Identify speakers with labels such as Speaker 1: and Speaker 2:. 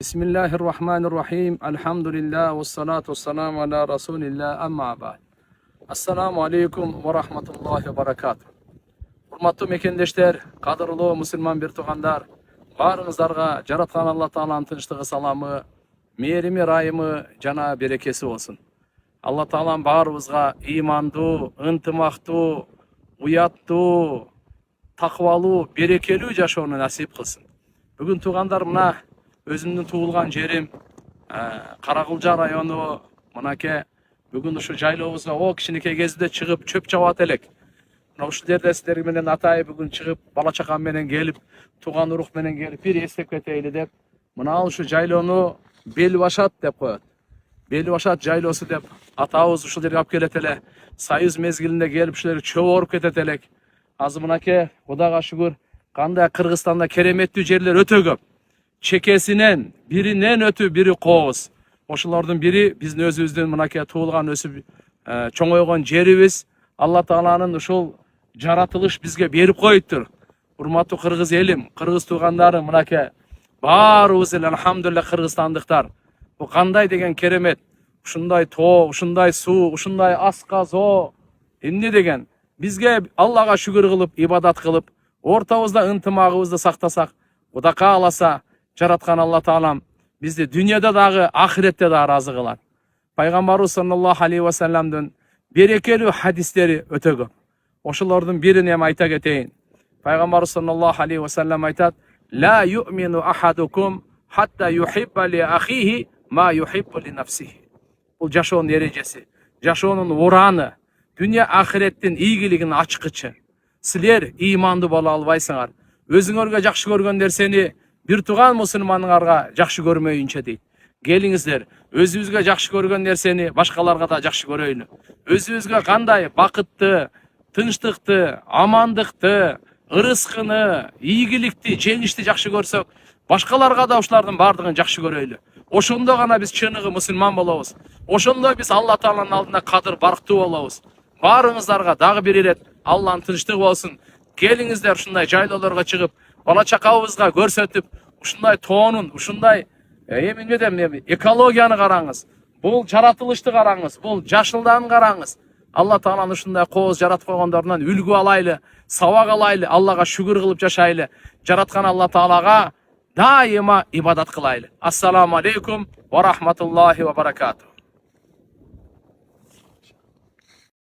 Speaker 1: Bismillahirrahmanirrahim. Elhamdülillah ve salatu ve selamu ala Resulillah amma ba'd. Assalamu alaikum ve rahmatullahi ve barakatuh. Hurmatlı mekendешler, kadırlı Müslüman bir tuğandar, barыңыздарга жараткан Алла Тааланын тынчтыгы саламы, мээрими райымы жана берекеси болсун. Алла Таалам баарыбызга ыймандуу, ынтымактуу, уяттуу, такыбалуу, берекелүү жашоону насип кылсын. Бүгүн тугандар мына өзүмдүн туулган жерим Каракулжа району мынакей бүгүн ушу жайлообузга о кичинекей кезде чыгып чөп чабат элек. Мына ушул жерде сиздер менен атайын бүгүн чыгып бала чакам менен келип, тууган урук менен келип бир эстеп кетейли деп, мына ушу жайлоону Бел башат деп коет. Бел башат жайлоосу деп атабыз ушул жерге алып келет эле. Союз мезгилинде келип ушул жерге чөп оруп кетет элек. Азыр мынакей Кудайга шүгүр, кандай Кыргызстанда кереметтүү жерлер өтө көп. Чекесинен биринен өтүп бири кооз. Ошолордун бири биздин өзүбүздүн мынакей туулган өсүп чоңойгон жерибиз. Алла Тааланын ушул жаратылыш бизге берип коюптур. Урматтуу кыргыз элим, кыргыз туугандарым, мынакей баарыбыз эле алхамдулилlah кыргызстандыктар. Бу кандай деген керемет. Ушундай тоо, ушундай суу, ушундай асказоо. Эмне деген? Бизге Аллага шүгүр кылып, ибадат кылып, ортабызда ынтымагыбызды сактасак, Кудай кааласа, жараткан Алла Таалам бизди дүйнөдө дагы, ахиретте да ыраазы кылат. Пайгамбарыбыз саллаллаху алейхи ва салламдын берекелүү хадистери өтө көп. Ошолордун бирин эми айта кетейин. Пайгамбарыбыз саллаллаху алейхи ва саллам айтат: "Ла ю'мину ахадукум хатта юхибба ли ахихи ма юхиббу ли нафсихи." Бул жашоонун эрежеси, жашоонун ураны, дүйнө ахиреттин ийгилигинин ачкычы. Силер ыймандуу боло албайсыңар. Өзүңөргө жакшы көргөн нерсени бир тууган мусулманыңарга жакшы көрмөйүнчө дейт. Келиңиздер, өзүбүзгө жакшы көргөн нерсени башкаларга да жакшы көрөйлү. Өзүбүзгө кандай бакытты, тынчтыкты, амандыкты, ырыскыны, ийгиликти, жеңишти жакшы көрсөк, башкаларга да ушулардын бардыгын жакшы көрөйлү. Ошондо гана биз чыныгы мусулман болобуз. Ошондо биз Алла Тааланын алдында кадыр барктуу болобуз. Баарыңыздарга дагы бир ирет Алланын тынчтыгы болсун. Келиңиздер ушундай жайлоолорго чыгып, бала чакабызга көрсөтүп, ушундай тоонун, ушундай эмне дем, экологияны караңыз. Бул жаратылышты караңыз, бул жашылдан караңыз. Алла Тааланын ушундай кооз жаратып койгондорунан үлгү алайлы, сабак алайлы, Аллага шүгүр кылып жашайлы. Жараткан Алла Таалага дайыма ибадат кылайлы. Ассаламу алейкум ва рахматуллахи ва баракатух.